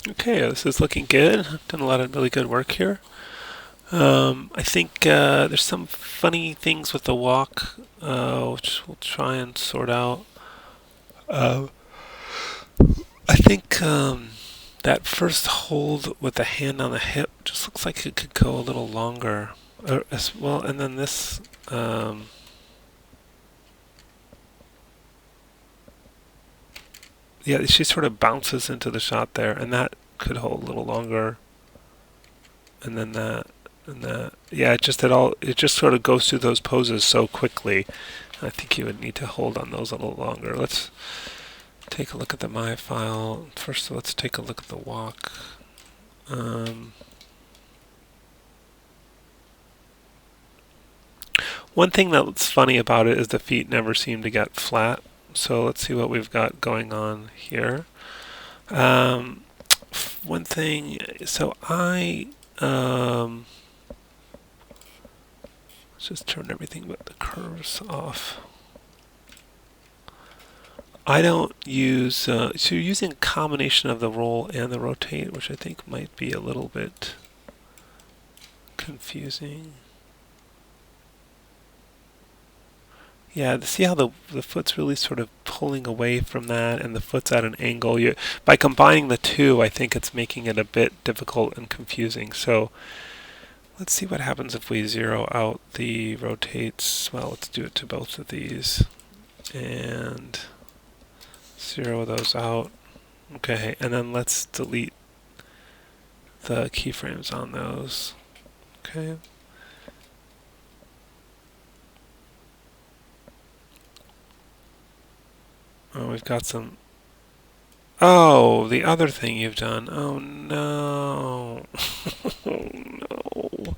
Okay, this is looking good. I've done a lot of really good work here. I think there's some funny things with the walk, which we'll try and sort out. Uh, I think that first hold with the hand on the hip just looks like it could go a little longer. As well, and then this, yeah, she sort of bounces into the shot there, and that could hold a little longer. And then that, and that. Yeah, it just sort of goes through those poses so quickly. I think you would need to hold on those a little longer. Let's take a look at the my file. First, let's take a look at the walk. Um, One thing that's funny about it is the feet never seem to get flat. So let's see what we've got going on here. Um, One thing, so let's just turn everything but the curves off. I don't use, so you're using a combination of the roll and the rotate, which I think might be a little bit confusing. Yeah, see how the foot's really sort of pulling away from that, and the foot's at an angle. By combining the two, I think it's making it a bit difficult and confusing. So let's see what happens if we zero out the rotates. Well, let's do it to both of these and zero those out. Okay, and then let's delete the keyframes on those. Okay. Oh, we've got some. Oh, the other thing you've done. Oh no. Oh no.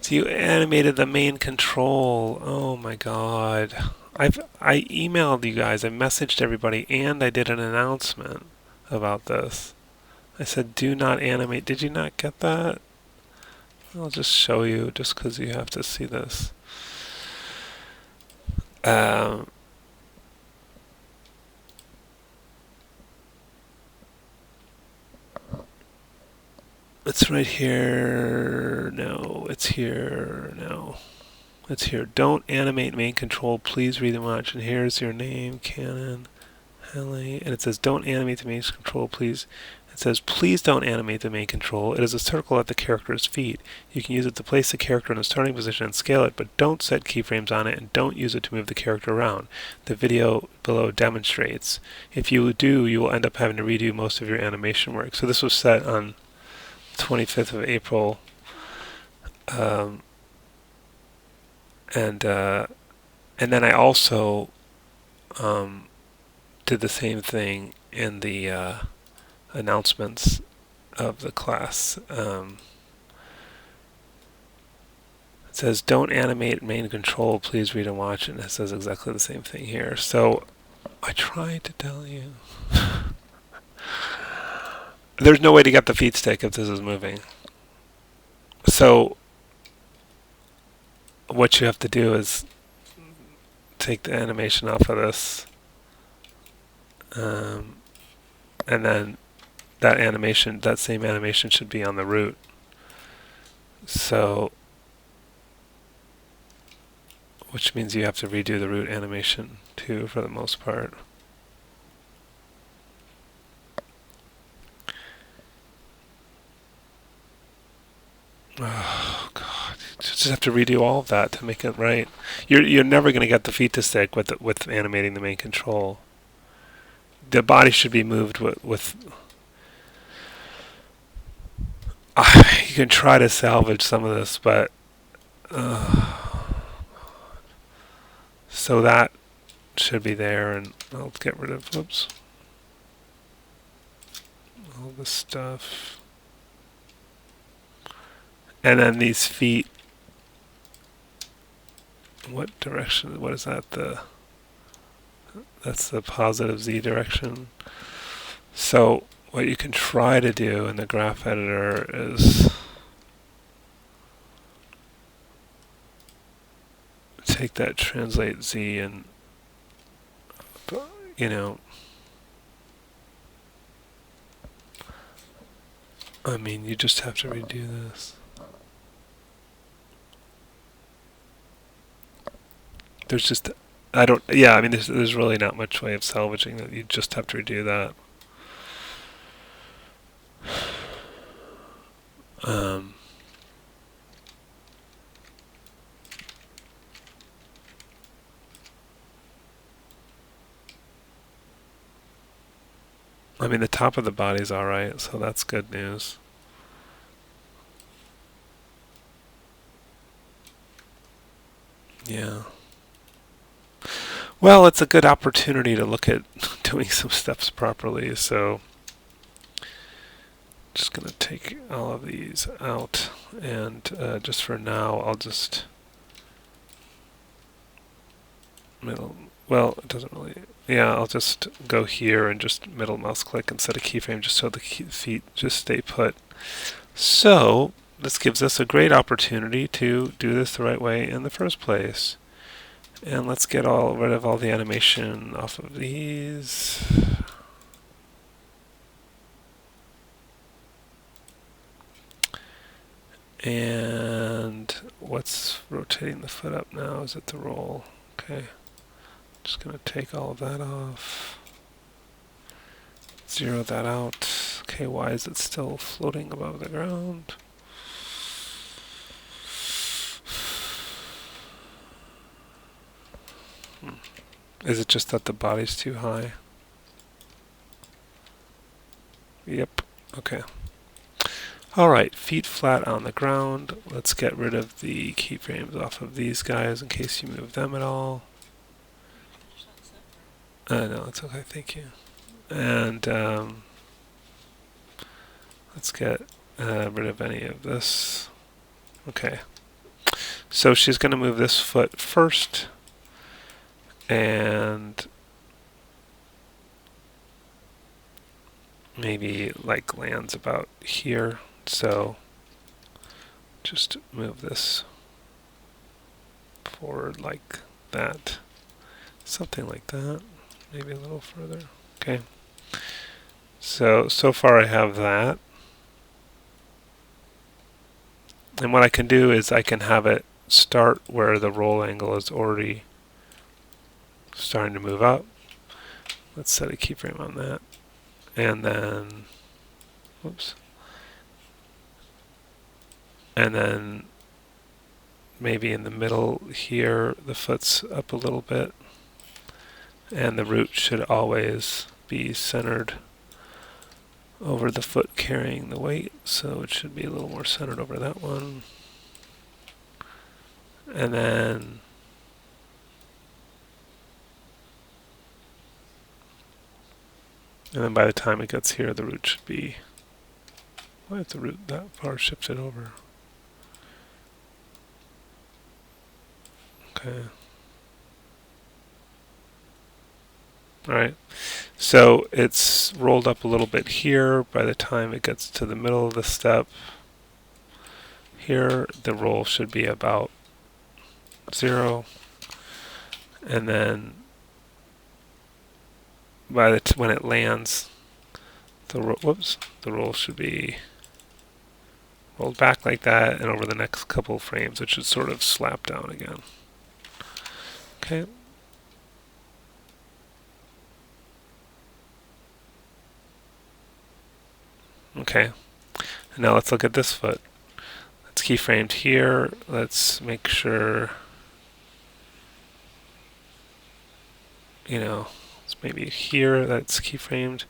So you animated the main control. Oh my god. I emailed you guys, I messaged everybody, and I did an announcement about this. I said do not animate. Did you not get that? I'll just show you just because you have to see this. Um, it's right here. No, it's here. No. It's here. Don't animate main control. Please read and watch. And here's your name, Canon, Hallie. And it says don't animate the main control, please. It says please don't animate the main control. It is a circle at the character's feet. You can use it to place the character in a starting position and scale it, but don't set keyframes on it and don't use it to move the character around. The video below demonstrates. If you do, you will end up having to redo most of your animation work. So this was set on 25th of April. Um, and and then I also did the same thing in the announcements of the class. It says don't animate main control, please read and watch, and it says exactly the same thing here. So I tried to tell you. There's no way to get the feet stick if this is moving. So what you have to do is take the animation off of this, um, and then that same animation should be on the root. So, which means you have to redo the root animation too, for the most part. Oh god, you just have to redo all of that to make it right. You're never going to get the feet to stick with animating the main control. The body should be moved with you can try to salvage some of this, but so that should be there, and I'll get rid of oops all this stuff, and then these feet. What direction? What is that? That's the positive z direction. So what you can try to do in the graph editor is take that translate z and you know I mean, you just have to redo this. There's just, I mean, there's really not much way of salvaging that. You just have to redo that. Um, I mean, the top of the body's alright, so that's good news. Yeah. Well, it's a good opportunity to look at doing some steps properly, so just going to take all of these out, and just for now, I'll just well, it doesn't really, yeah, I'll just go here and just middle mouse click instead of keyframe just so the feet just stay put. So, this gives us a great opportunity to do this the right way in the first place. And let's get rid of all the animation off of these. And what's rotating the foot up now? Is it the roll? Okay. Just going to take all of that off. Zero that out. Okay, why is it still floating above the ground? Is it just that the body's too high? Yep. Okay. Alright, feet flat on the ground. Let's get rid of the keyframes off of these guys in case you move them at all. No, it's okay, thank you. And let's get rid of any of this. Okay. So she's going to move this foot first. And maybe like lands about here. So just move this forward like that. Something like that. Maybe a little further. Okay. So far I have that. And what I can do is I can have it start where the roll angle is already starting to move up. Let's set a keyframe on that. And then, whoops. And then maybe in the middle here, the foot's up a little bit. And the root should always be centered over the foot carrying the weight. So it should be a little more centered over that one. And then by the time it gets here, the root should be, why is the root that far shifted over? Okay. Alright, so it's rolled up a little bit here. By the time it gets to the middle of the step here, the roll should be about 0. And then when it lands, the roll should be rolled back like that, and over the next couple frames it should sort of slap down again. Okay. Okay. And now let's look at this foot. It's keyframed here. Let's make sure, it's maybe here that's keyframed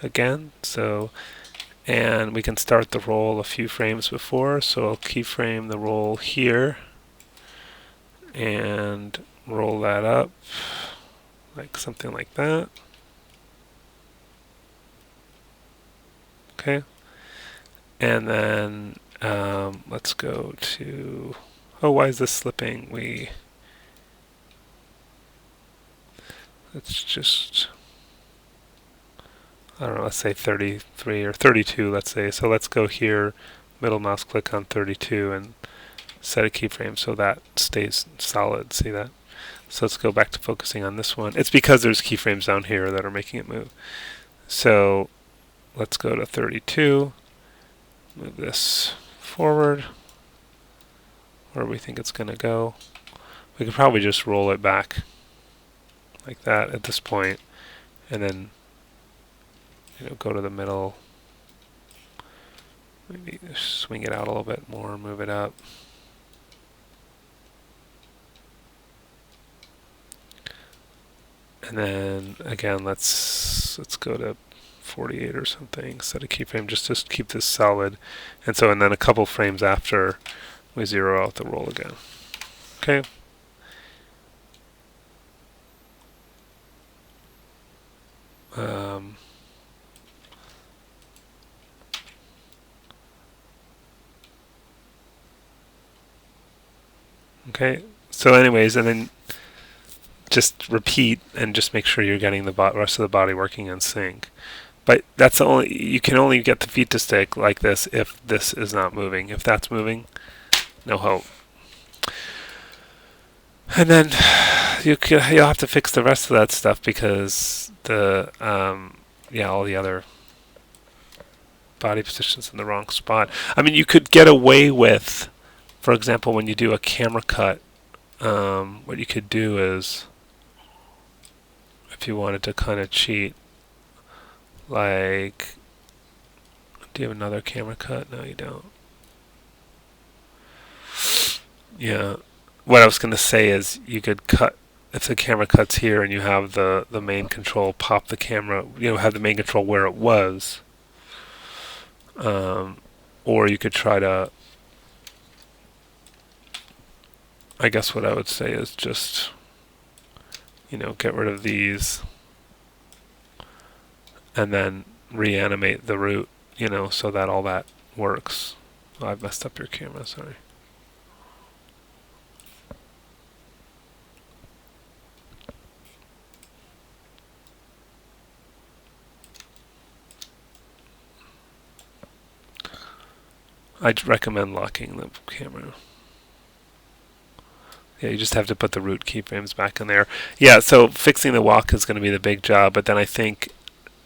again. So, and we can start the roll a few frames before. So I'll keyframe the roll here and roll that up like something like that. Okay. And then let's go to, why is this slipping? Let's just, I don't know, let's say 33 or 32, let's say. So let's go here, middle mouse click on 32 and set a keyframe so that stays solid. See that? So let's go back to focusing on this one. It's because there's keyframes down here that are making it move. So let's go to 32. Move this forward where we think it's going to go. We could probably just roll it back like that at this point, and then go to the middle. Maybe swing it out a little bit more, move it up. And then again, let's go to 48 or something, set a keyframe just to keep this solid. And then a couple frames after, we zero out the roll again. Okay. Okay. So anyways, and then just repeat and just make sure you're getting the rest of the body working in sync. But you can only get the feet to stick like this if this is not moving. If that's moving, no hope. And then you'll have to fix the rest of that stuff because all the other body positions in the wrong spot. I mean, you could get away with, for example, when you do a camera cut, what you could do is, if you wanted to kind of cheat, like, do you have another camera cut? No, you don't. Yeah. What I was going to say is you could cut, if the camera cuts here and you have the main control, pop the camera, have the main control where it was. Or you could try to, I guess what I would say is just, get rid of these and then reanimate the root, so that all that works. Oh, I've messed up your camera, sorry. I'd recommend locking the camera. Yeah, you just have to put the root keyframes back in there. Yeah, so fixing the walk is going to be the big job, but then I think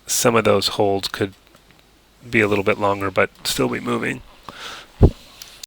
some of those holds could be a little bit longer but still be moving.